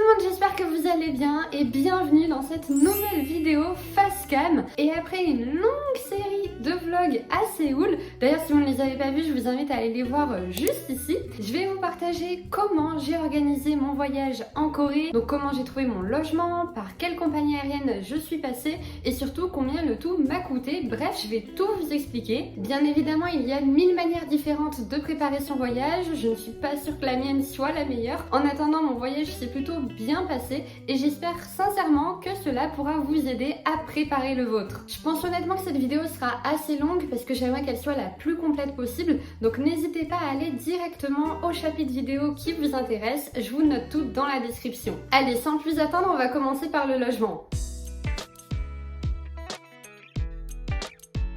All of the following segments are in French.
le monde, j'espère que vous allez bien et bienvenue dans cette nouvelle vidéo face cam. Et après une longue série de vlogs à Séoul, d'ailleurs si vous ne les avez pas vus, je vous invite à aller les voir juste ici. Je vais vous partager comment j'ai organisé mon voyage en Corée, donc comment j'ai trouvé mon logement, par quelle compagnie aérienne je suis passée et surtout combien le tout m'a coûté. Bref, je vais tout vous expliquer. Bien évidemment, il y a 1000 manières différentes de préparer son voyage. Je ne suis pas sûre que la mienne soit la meilleure. En attendant, mon voyage s'est plutôt bien passé et j'espère sincèrement que cela pourra vous aider à préparer le vôtre. Je pense honnêtement que cette vidéo sera assez longue parce que j'aimerais qu'elle soit la plus complète possible, donc n'hésitez pas à aller directement au chapitre vidéo qui vous intéresse, je vous note tout dans la description. Allez, sans plus attendre, on va commencer par le logement.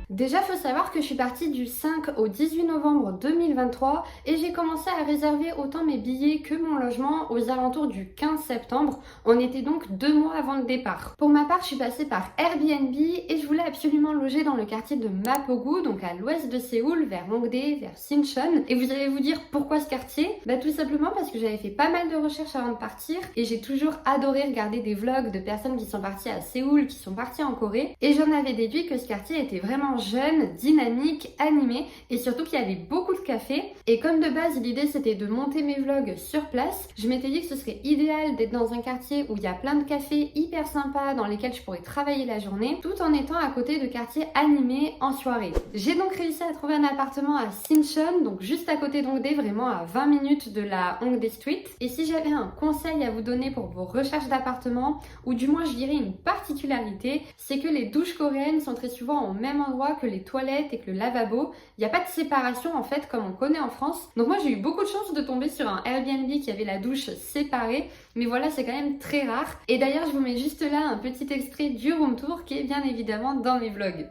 Déjà, faut savoir que je suis partie du 5 au 18 novembre 2023 et j'ai commencé à réserver autant mes billets que mon logement aux alentours du 15 septembre. On était donc 2 mois avant le départ. Pour ma part, je suis passée par Airbnb et je voulais absolument loger dans le quartier de Mapogu, donc à l'ouest de Séoul, vers Hongdae, vers Sinchon. Et vous allez vous dire pourquoi ce quartier? Bah tout simplement parce que j'avais fait pas mal de recherches avant de partir et j'ai toujours adoré regarder des vlogs de personnes qui sont parties à Séoul, qui sont parties en Corée. Et j'en avais déduit que ce quartier était vraiment jeune, dynamique, animé et surtout qu'il y avait beaucoup de cafés. Et comme de base l'idée c'était de monter mes vlogs sur place, je m'étais dit que ce serait idéal d'être dans un quartier où il y a plein de cafés hyper sympas dans lesquels je pourrais travailler la journée tout en étant à côté de quartiers animés en soirée. J'ai donc réussi à trouver un appartement à Sinchon, donc juste à côté d'Hongdae, vraiment à 20 minutes de la Hongdae Street. Et si j'avais un conseil à vous donner pour vos recherches d'appartement, ou du moins je dirais une particularité, c'est que les douches coréennes sont très souvent au même endroit que les toilettes et que le lavabo. Il n'y a pas de séparation en fait comme on connaît en France. Donc moi j'ai eu beaucoup de chance de tomber sur un Airbnb qui avait la douche séparée, mais voilà, c'est quand même très rare. Et d'ailleurs je vous mets juste là un petit extrait du room tour qui est bien évidemment dans mes vlogs.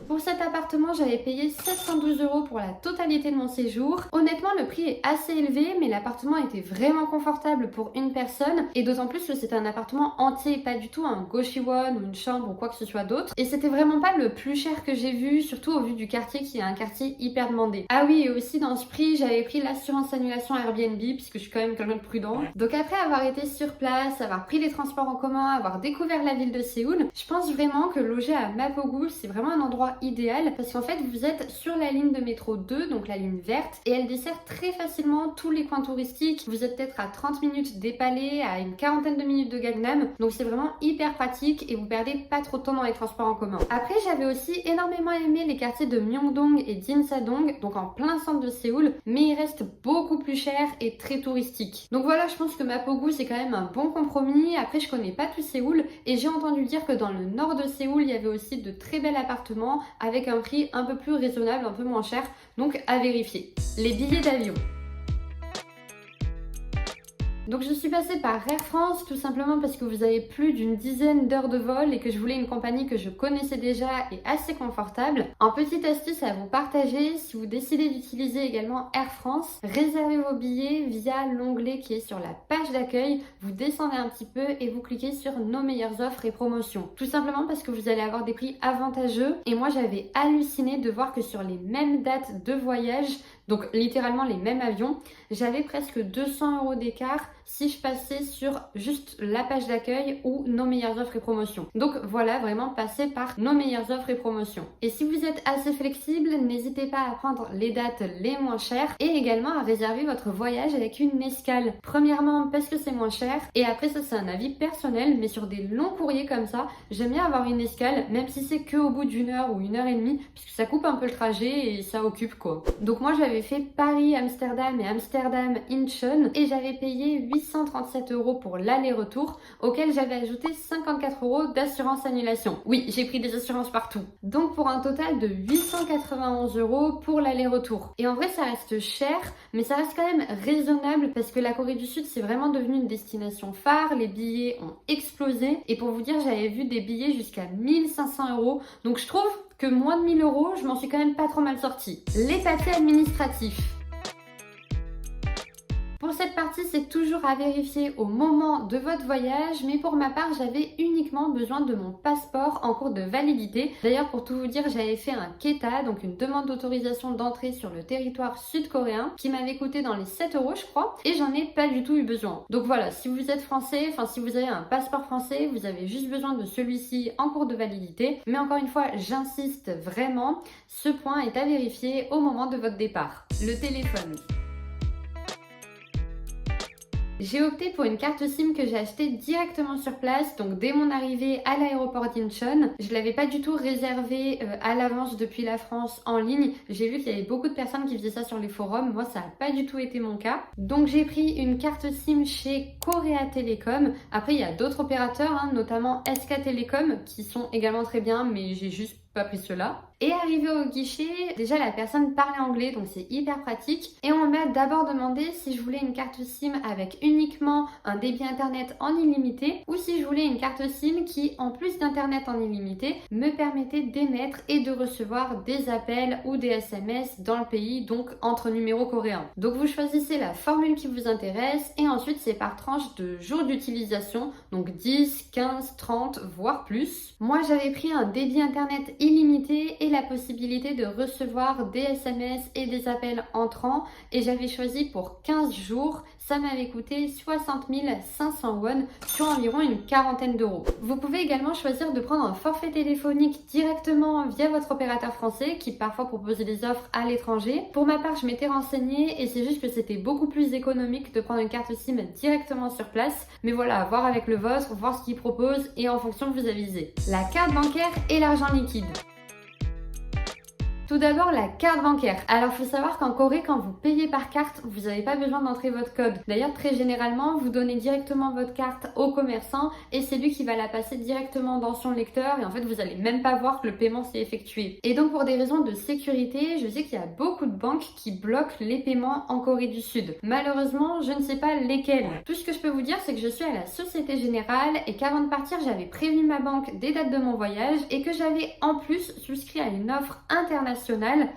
Pour cet appartement, j'avais payé 712 € pour la totalité de mon séjour. Honnêtement, le prix est assez élevé, mais l'appartement était vraiment confortable pour une personne. Et d'autant plus que c'était un appartement entier, pas du tout un Goshiwon ou une chambre ou quoi que ce soit d'autre. Et c'était vraiment pas le plus cher que j'ai vu, surtout au vu du quartier qui est un quartier hyper demandé. Ah oui, et aussi dans ce prix, j'avais pris l'assurance annulation Airbnb, puisque je suis quand même quelqu'un de prudent. Donc après avoir été sur place, avoir pris les transports en commun, avoir découvert la ville de Séoul, je pense vraiment que loger à Mapogu, c'est vraiment un endroit idéal parce qu'en fait vous êtes sur la ligne de métro 2, donc la ligne verte, et elle dessert très facilement tous les coins touristiques. Vous êtes peut-être à 30 minutes des palais, à une quarantaine de minutes de Gangnam, donc c'est vraiment hyper pratique et vous perdez pas trop de temps dans les transports en commun. Après j'avais aussi énormément aimé les quartiers de Myeongdong et Jinsadong, donc en plein centre de Séoul, mais il reste beaucoup plus cher et très touristique. Donc voilà, je pense que Mapogu c'est quand même un bon compromis. Après je connais pas tout Séoul et j'ai entendu dire que dans le nord de Séoul il y avait aussi de très bels appartements avec un prix un peu plus raisonnable, un peu moins cher, donc à vérifier. Les billets d'avion. Donc je suis passée par Air France tout simplement parce que vous avez plus d'une dizaine d'heures de vol et que je voulais une compagnie que je connaissais déjà et assez confortable. En petite astuce à vous partager, si vous décidez d'utiliser également Air France, réservez vos billets via l'onglet qui est sur la page d'accueil. Vous descendez un petit peu et vous cliquez sur nos meilleures offres et promotions. Tout simplement parce que vous allez avoir des prix avantageux et moi j'avais halluciné de voir que sur les mêmes dates de voyage, donc littéralement les mêmes avions, j'avais presque 200 € d'écart si je passais sur juste la page d'accueil ou nos meilleures offres et promotions. Donc voilà, vraiment passez par nos meilleures offres et promotions. Et si vous êtes assez flexible, n'hésitez pas à prendre les dates les moins chères et également à réserver votre voyage avec une escale. Premièrement parce que c'est moins cher et après ça c'est un avis personnel, mais sur des longs courriers comme ça, j'aime bien avoir une escale même si c'est que au bout d'une heure ou une heure et demie puisque ça coupe un peu le trajet et ça occupe quoi. Donc moi j'avais fait Paris-Amsterdam et Amsterdam-Incheon et j'avais payé 837 € pour l'aller-retour auquel j'avais ajouté 54 € d'assurance annulation. Oui, j'ai pris des assurances partout. Donc pour un total de 891 € pour l'aller-retour. Et en vrai ça reste cher, mais ça reste quand même raisonnable parce que la Corée du Sud c'est vraiment devenu une destination phare, les billets ont explosé et pour vous dire j'avais vu des billets jusqu'à 1500 €. Donc je trouve que moins de 1000 €, je m'en suis quand même pas trop mal sortie. Les papiers administratifs. Pour pour cette partie, c'est toujours à vérifier au moment de votre voyage, mais pour ma part, j'avais uniquement besoin de mon passeport en cours de validité. D'ailleurs, pour tout vous dire, j'avais fait un KETA, donc une demande d'autorisation d'entrée sur le territoire sud-coréen, qui m'avait coûté dans les 7 euros, je crois, et j'en ai pas du tout eu besoin. Donc voilà, si vous êtes français, enfin si vous avez un passeport français, vous avez juste besoin de celui-ci en cours de validité. Mais encore une fois, j'insiste vraiment, ce point est à vérifier au moment de votre départ. Le téléphone. J'ai opté pour une carte SIM que j'ai achetée directement sur place, donc dès mon arrivée à l'aéroport d'Incheon. Je l'avais pas du tout réservée à l'avance depuis la France en ligne. J'ai vu qu'il y avait beaucoup de personnes qui faisaient ça sur les forums. Moi, ça n'a pas du tout été mon cas. Donc j'ai pris une carte SIM chez Korea Telecom. Après, il y a d'autres opérateurs, notamment SK Telecom, qui sont également très bien, mais j'ai juste pas pris cela. Et arrivé au guichet, déjà la personne parlait anglais, donc c'est hyper pratique. Et on m'a d'abord demandé si je voulais une carte SIM avec uniquement un débit internet en illimité ou si je voulais une carte SIM qui, en plus d'internet en illimité, me permettait d'émettre et de recevoir des appels ou des SMS dans le pays, donc entre numéros coréens. Donc vous choisissez la formule qui vous intéresse et ensuite c'est par tranche de jours d'utilisation, donc 10, 15, 30, voire plus. Moi j'avais pris un débit internet illimité et la possibilité de recevoir des SMS et des appels entrants et j'avais choisi pour 15 jours. Ça m'avait coûté 60 500 won, sur environ une quarantaine d'euros. Vous pouvez également choisir de prendre un forfait téléphonique directement via votre opérateur français qui parfois propose des offres à l'étranger. Pour ma part, je m'étais renseignée et c'est juste que c'était beaucoup plus économique de prendre une carte SIM directement sur place. Mais voilà, voir avec le vôtre, voir ce qu'il propose et en fonction vous avisez. La carte bancaire et l'argent liquide. Tout d'abord, la carte bancaire. Alors, il faut savoir qu'en Corée, quand vous payez par carte, vous n'avez pas besoin d'entrer votre code. D'ailleurs, très généralement, vous donnez directement votre carte au commerçant et c'est lui qui va la passer directement dans son lecteur et en fait, vous n'allez même pas voir que le paiement s'est effectué. Et donc, pour des raisons de sécurité, je sais qu'il y a beaucoup de banques qui bloquent les paiements en Corée du Sud. Malheureusement, je ne sais pas lesquelles. Tout ce que je peux vous dire, c'est que je suis à la Société Générale et qu'avant de partir, j'avais prévenu ma banque des dates de mon voyage et que j'avais en plus souscrit à une offre internationale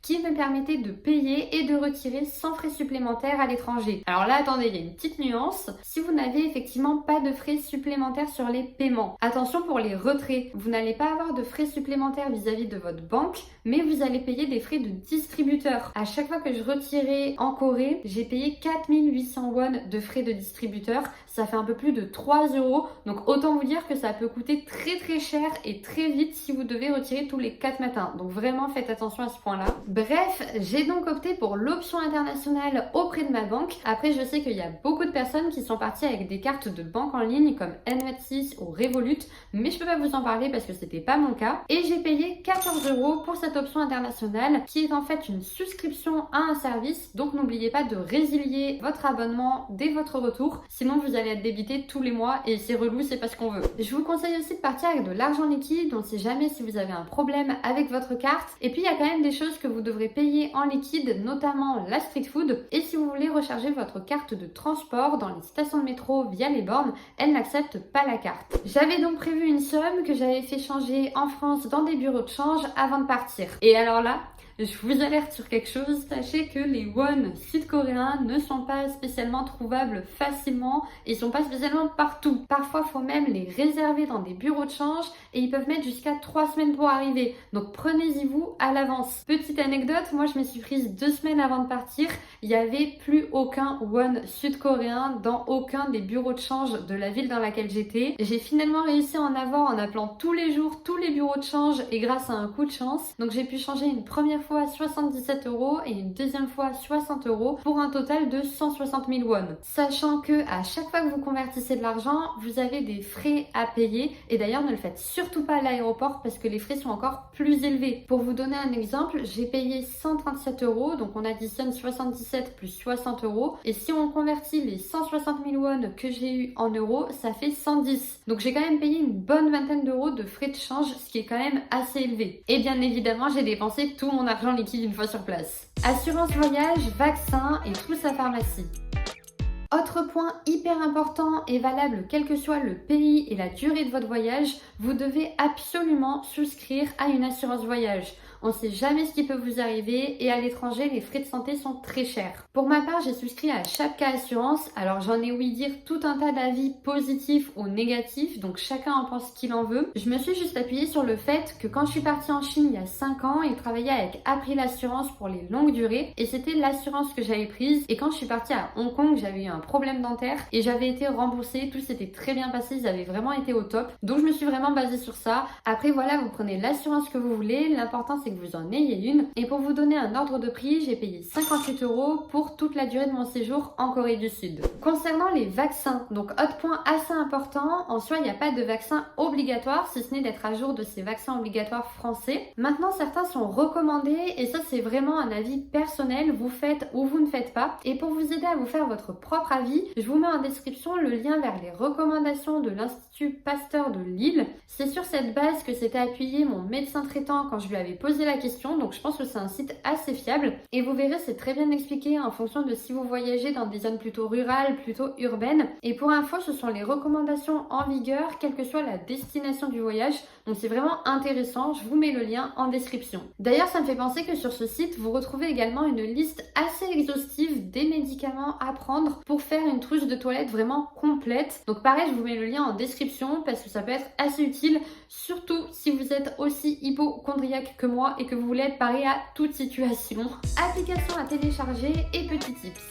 qui me permettait de payer et de retirer sans frais supplémentaires à l'étranger. Alors là, attendez, il y a une petite nuance. Si vous n'avez effectivement pas de frais supplémentaires sur les paiements, attention pour les retraits, vous n'allez pas avoir de frais supplémentaires vis-à-vis de votre banque, mais vous allez payer des frais de distributeur. À chaque fois que je retirais en Corée, j'ai payé 4800 won de frais de distributeur. Ça fait un peu plus de 3 euros. Donc autant vous dire que ça peut coûter très très cher et très vite si vous devez retirer tous les 4 matins. Donc vraiment faites attention à ce point-là. Bref, j'ai donc opté pour l'option internationale auprès de ma banque. Après, je sais qu'il y a beaucoup de personnes qui sont parties avec des cartes de banque en ligne comme N26 ou Revolut, mais je peux pas vous en parler parce que c'était pas mon cas. Et j'ai payé 14 euros pour cette option internationale qui est en fait une souscription à un service. Donc n'oubliez pas de résilier votre abonnement dès votre retour, sinon vous allez être débité tous les mois et c'est relou, c'est pas ce qu'on veut. Je vous conseille aussi de partir avec de l'argent liquide, on sait jamais si vous avez un problème avec votre carte. Et puis il y a quand même des choses que vous devrez payer en liquide, notamment la street food. Et si vous voulez recharger votre carte de transport dans les stations de métro via les bornes, elles n'acceptent pas la carte. J'avais donc prévu une somme que j'avais fait changer en France dans des bureaux de change avant de partir. Et alors là, je vous alerte sur quelque chose, sachez que les won sud-coréens ne sont pas spécialement trouvables facilement et sont pas spécialement partout. Parfois, il faut même les réserver dans des bureaux de change et ils peuvent mettre jusqu'à 3 semaines pour arriver. Donc prenez-y vous à l'avance. Petite anecdote, moi je me suis prise 2 semaines avant de partir. Il n'y avait plus aucun won sud-coréen dans aucun des bureaux de change de la ville dans laquelle j'étais. J'ai finalement réussi à en avoir en appelant tous les jours tous les bureaux de change et grâce à un coup de chance. Donc j'ai pu changer une première fois 77 euros et une deuxième fois 60 euros pour un total de 160 000 won. Sachant que à chaque fois que vous convertissez de l'argent, vous avez des frais à payer et d'ailleurs ne le faites surtout pas à l'aéroport parce que les frais sont encore plus élevés. Pour vous donner un exemple, j'ai payé 137 euros, donc on additionne 77 plus 60 euros et si on convertit les 160 000 won que j'ai eu en euros, ça fait 110. Donc j'ai quand même payé une bonne vingtaine d'euros de frais de change, ce qui est quand même assez élevé. Et bien évidemment, j'ai dépensé tout mon argent liquide une fois sur place. Assurance voyage, vaccin et trousse à pharmacie. Autre point hyper important et valable quel que soit le pays et la durée de votre voyage, vous devez absolument souscrire à une assurance voyage. On sait jamais ce qui peut vous arriver et à l'étranger, les frais de santé sont très chers. Pour ma part, j'ai souscrit à Chapka Assurance. Alors j'en ai ouï dire tout un tas d'avis positifs ou négatifs, donc chacun en pense ce qu'il en veut. Je me suis juste appuyée sur le fait que quand je suis partie en Chine il y a 5 ans, ils travaillaient avec April Assurance pour les longues durées et c'était l'assurance que j'avais prise. Et quand je suis partie à Hong Kong, j'avais eu un problème dentaire et j'avais été remboursée. Tout s'était très bien passé, ils avaient vraiment été au top. Donc je me suis vraiment basée sur ça. Après voilà, vous prenez l'assurance que vous voulez. L'important c'est que vous en ayez une. Et pour vous donner un ordre de prix, j'ai payé 58 € pour toute la durée de mon séjour en Corée du Sud. Concernant les vaccins, donc autre point assez important, en soi il n'y a pas de vaccin obligatoire si ce n'est d'être à jour de ces vaccins obligatoires français. Maintenant certains sont recommandés et ça c'est vraiment un avis personnel, vous faites ou vous ne faites pas. Et pour vous aider à vous faire votre propre avis, je vous mets en description le lien vers les recommandations de l'Institut Pasteur de Lille. C'est sur cette base que s'était appuyé mon médecin traitant quand je lui avais posé la question, donc je pense que c'est un site assez fiable. Et vous verrez, c'est très bien expliqué en fonction de si vous voyagez dans des zones plutôt rurales, plutôt urbaines. Et pour info, ce sont les recommandations en vigueur, quelle que soit la destination du voyage. Donc c'est vraiment intéressant, je vous mets le lien en description. D'ailleurs, ça me fait penser que sur ce site, vous retrouvez également une liste assez exhaustive des médicaments à prendre pour faire une trousse de toilette vraiment complète. Donc pareil, je vous mets le lien en description parce que ça peut être assez utile, surtout si vous êtes aussi hypochondriaque que moi et que vous voulez être paré à toute situation. Application à télécharger et petits tips.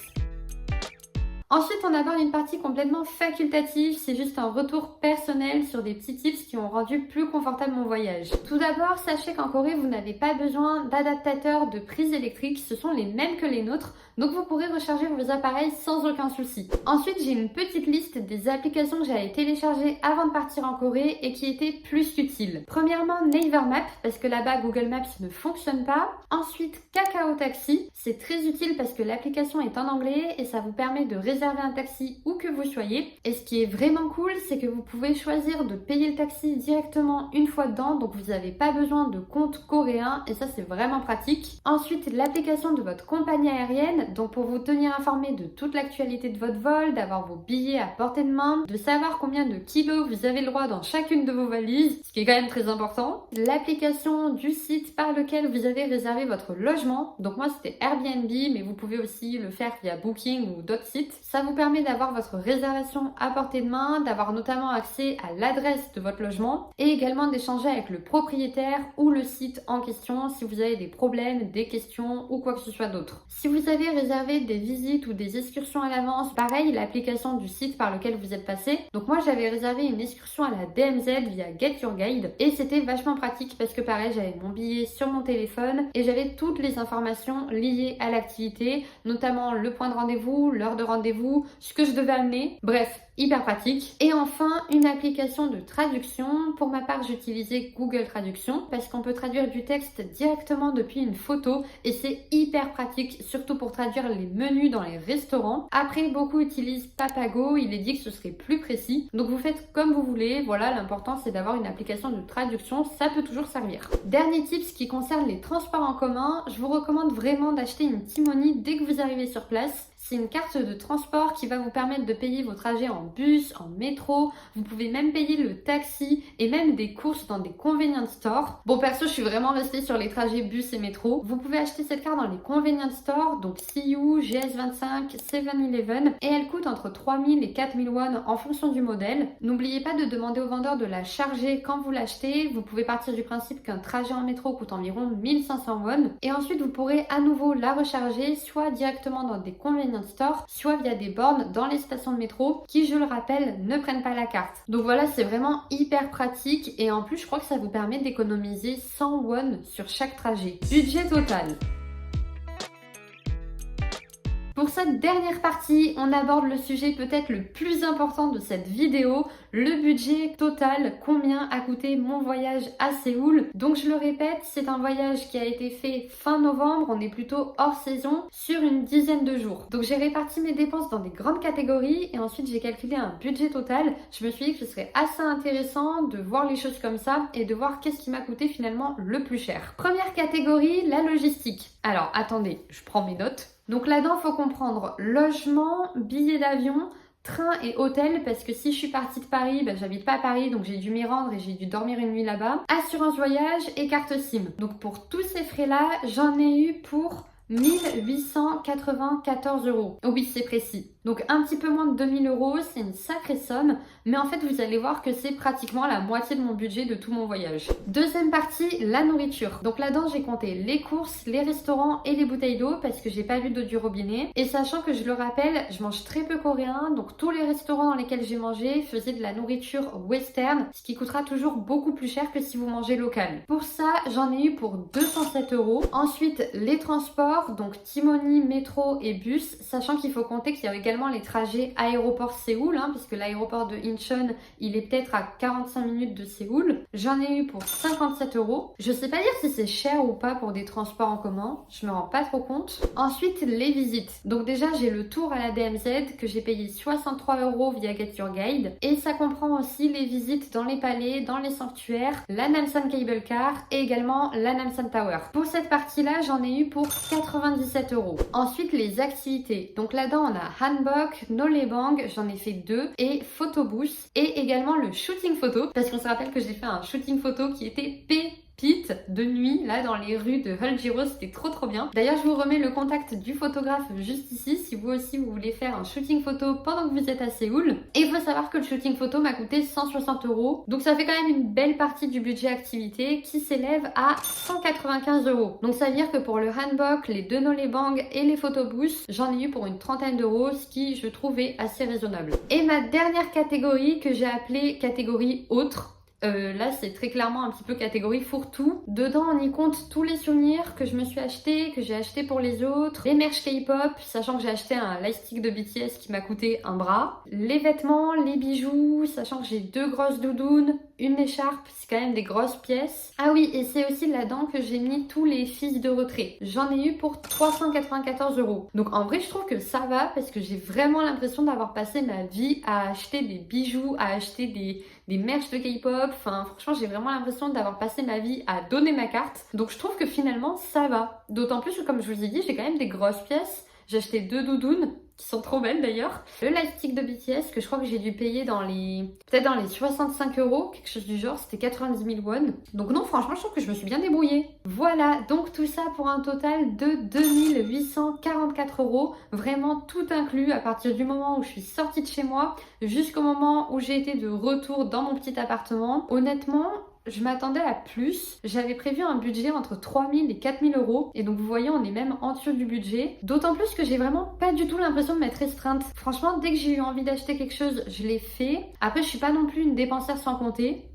Ensuite, on aborde une partie complètement facultative, c'est juste un retour personnel sur des petits tips qui ont rendu plus confortable mon voyage. Tout d'abord, sachez qu'en Corée, vous n'avez pas besoin d'adaptateurs de prise électrique, ce sont les mêmes que les nôtres, donc vous pourrez recharger vos appareils sans aucun souci. Ensuite, j'ai une petite liste des applications que j'avais téléchargées avant de partir en Corée et qui étaient plus utiles. Premièrement, Naver Map, parce que là-bas, Google Maps ne fonctionne pas. Ensuite, Kakao Taxi, c'est très utile parce que l'application est en anglais et ça vous permet de réserver un taxi où que vous soyez. Et ce qui est vraiment cool, c'est que vous pouvez choisir de payer le taxi directement une fois dedans, donc vous n'avez pas besoin de compte coréen et ça c'est vraiment pratique. Ensuite, l'application de votre compagnie aérienne, donc pour vous tenir informé de toute l'actualité de votre vol, d'avoir vos billets à portée de main, de savoir combien de kilos vous avez le droit dans chacune de vos valises, ce qui est quand même très important. L'application du site par lequel vous avez réservé votre logement, donc moi c'était Airbnb, mais vous pouvez aussi le faire via Booking ou d'autres sites. Ça vous permet d'avoir votre réservation à portée de main, d'avoir notamment accès à l'adresse de votre logement et également d'échanger avec le propriétaire ou le site en question si vous avez des problèmes, des questions ou quoi que ce soit d'autre. Si vous avez réservé des visites ou des excursions à l'avance, pareil, l'application du site par lequel vous êtes passé. Donc moi j'avais réservé une excursion à la DMZ via Get Your Guide et c'était vachement pratique parce que pareil, j'avais mon billet sur mon téléphone et j'avais toutes les informations liées à l'activité, notamment le point de rendez-vous, l'heure de rendez-vous, ce que je devais amener, bref, hyper pratique. Et enfin, une application de traduction. Pour ma part, j'utilisais Google Traduction parce qu'on peut traduire du texte directement depuis une photo et c'est hyper pratique, surtout pour traduire les menus dans les restaurants. Après, beaucoup utilisent Papago, il est dit que ce serait plus précis. Donc vous faites comme vous voulez, voilà, l'important c'est d'avoir une application de traduction, ça peut toujours servir. Dernier tips qui concerne les transports en commun, je vous recommande vraiment d'acheter une Timoni dès que vous arrivez sur place. C'est une carte de transport qui va vous permettre de payer vos trajets en bus, en métro. Vous pouvez même payer le taxi et même des courses dans des convenience stores. Bon, perso, je suis vraiment restée sur les trajets bus et métro. Vous pouvez acheter cette carte dans les convenience stores, donc CU, GS25, 7-Eleven, et elle coûte entre 3000 et 4000 won en fonction du modèle. N'oubliez pas de demander au vendeur de la charger quand vous l'achetez. Vous pouvez partir du principe qu'un trajet en métro coûte environ 1500 won. Et ensuite, vous pourrez à nouveau la recharger, soit directement dans des convenience store, soit via des bornes dans les stations de métro qui, je le rappelle, ne prennent pas la carte. Donc voilà, c'est vraiment hyper pratique et en plus je crois que ça vous permet d'économiser 100 won sur chaque trajet. Budget total. Pour cette dernière partie, on aborde le sujet peut-être le plus important de cette vidéo, le budget total, combien a coûté mon voyage à Séoul. Donc je le répète, c'est un voyage qui a été fait fin novembre, on est plutôt hors saison, sur une dizaine de jours. Donc j'ai réparti mes dépenses dans des grandes catégories et ensuite j'ai calculé un budget total. Je me suis dit que ce serait assez intéressant de voir les choses comme ça et de voir qu'est-ce qui m'a coûté finalement le plus cher. Première catégorie, la logistique. Alors attendez, je prends mes notes. Donc là-dedans, il faut comprendre logement, billets d'avion, train et hôtel parce que si je suis partie de Paris, j'habite pas à Paris donc j'ai dû m'y rendre et j'ai dû dormir une nuit là-bas. Assurance voyage et carte SIM. Donc pour tous ces frais-là, j'en ai eu pour 1894 €. Oh oui, c'est précis. Donc un petit peu moins de 2000 €, c'est une sacrée somme, mais en fait vous allez voir que c'est pratiquement la moitié de mon budget de tout mon voyage. Deuxième partie, la nourriture. Donc là-dedans j'ai compté les courses, les restaurants et les bouteilles d'eau parce que j'ai pas bu d'eau du robinet. Et sachant que je le rappelle, je mange très peu coréen, donc tous les restaurants dans lesquels j'ai mangé faisaient de la nourriture western, ce qui coûtera toujours beaucoup plus cher que si vous mangez local. Pour ça, j'en ai eu pour 207 €. Ensuite, les transports, donc Timoni, métro et bus, sachant qu'il faut compter qu'il y a également les trajets aéroport-Séoul, puisque l'aéroport de Incheon, il est peut-être à 45 minutes de Séoul. J'en ai eu pour 57 €. Je sais pas dire si c'est cher ou pas pour des transports en commun, je me rends pas trop compte. Ensuite, les visites. Donc déjà, j'ai le tour à la DMZ que j'ai payé 63 € via Get Your Guide. Et ça comprend aussi les visites dans les palais, dans les sanctuaires, la Namsan Cable Car et également la Namsan Tower. Pour cette partie-là, j'en ai eu pour 97 €. Ensuite, les activités. Donc là-dedans, on a handbok, Nolebang, j'en ai fait 2, et photobooth, et également le shooting photo, parce qu'on se rappelle que j'ai fait un shooting photo qui était pépite de nuit, là dans les rues de Huljiro, c'était trop bien. D'ailleurs, je vous remets le contact du photographe juste ici, si vous aussi vous voulez faire un shooting photo pendant que vous êtes à Séoul. Et il faut savoir que le shooting photo m'a coûté 160 €, donc ça fait quand même une belle partie du budget activité qui s'élève à 195 €. Donc ça veut dire que pour le handbok, les 2 Nolebang et les photobooths, j'en ai eu pour une trentaine d'euros, ce qui je trouvais assez raisonnable. Et ma dernière catégorie que j'ai appelée catégorie autre, là c'est très clairement un petit peu catégorie fourre-tout. Dedans on y compte tous les souvenirs que je me suis acheté, que j'ai acheté pour les autres, les merch K-pop, sachant que j'ai acheté un lightstick de BTS qui m'a coûté un bras, les vêtements, les bijoux, sachant que j'ai 2 grosses doudounes, une écharpe, c'est quand même des grosses pièces. Ah oui, et c'est aussi là-dedans que j'ai mis tous les fils de retrait. J'en ai eu pour 394 €. Donc en vrai je trouve que ça va parce que j'ai vraiment l'impression d'avoir passé ma vie à acheter des bijoux, à acheter des merch de K-pop. Enfin franchement j'ai vraiment l'impression d'avoir passé ma vie à donner ma carte. Donc je trouve que finalement ça va. D'autant plus que comme je vous ai dit, j'ai quand même des grosses pièces. J'ai acheté 2 doudounes qui sont trop belles d'ailleurs. Le lightstick de BTS que je crois que j'ai dû payer peut-être dans les 65 €, quelque chose du genre, c'était 90 000 won. Donc non, franchement je trouve que je me suis bien débrouillée. Voilà, donc tout ça pour un total de 2844 €, vraiment tout inclus à partir du moment où je suis sortie de chez moi jusqu'au moment où j'ai été de retour dans mon petit appartement. Honnêtement, je m'attendais à plus. J'avais prévu un budget entre 3000 et 4000 € et donc vous voyez on est même en dessous du budget. D'autant plus que j'ai vraiment pas du tout l'impression de m'être restreinte. Franchement dès que j'ai eu envie d'acheter quelque chose, je l'ai fait. Après je suis pas non plus une dépensière sans compter.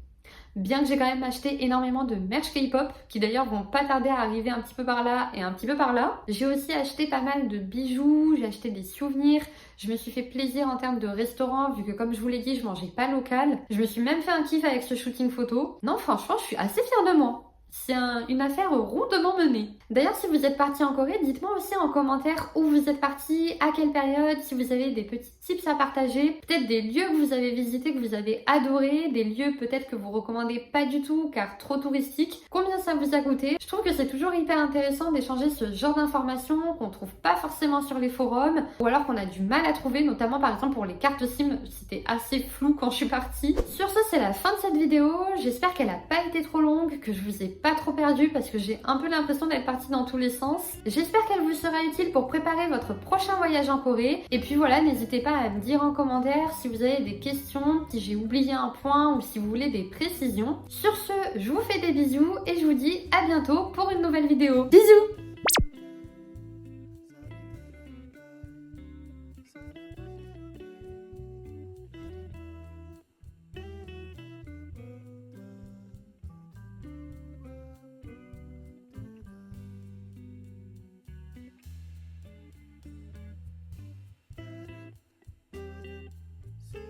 Bien que j'ai quand même acheté énormément de merch K-pop qui d'ailleurs vont pas tarder à arriver un petit peu par là et un petit peu par là. J'ai aussi acheté pas mal de bijoux, j'ai acheté des souvenirs. Je me suis fait plaisir en termes de restaurant vu que comme je vous l'ai dit, je mangeais pas local. Je me suis même fait un kiff avec ce shooting photo. Non franchement, je suis assez fière de moi. C'est une affaire rondement menée. D'ailleurs, si vous êtes parti en Corée, dites-moi aussi en commentaire où vous êtes parti, à quelle période, si vous avez des petits tips à partager, peut-être des lieux que vous avez visités, que vous avez adorés, des lieux peut-être que vous recommandez pas du tout car trop touristiques, combien ça vous a coûté. Je trouve que c'est toujours hyper intéressant d'échanger ce genre d'informations qu'on trouve pas forcément sur les forums ou alors qu'on a du mal à trouver, notamment par exemple pour les cartes SIM, c'était assez flou quand je suis partie. Sur ce, c'est la fin de cette vidéo. J'espère qu'elle a pas été trop longue, que je vous ai pas trop perdu parce que j'ai un peu l'impression d'être partie dans tous les sens. J'espère qu'elle vous sera utile pour préparer votre prochain voyage en Corée. Et puis voilà, n'hésitez pas à me dire en commentaire si vous avez des questions, si j'ai oublié un point ou si vous voulez des précisions. Sur ce, je vous fais des bisous et je vous dis à bientôt pour une nouvelle vidéo. Bisous!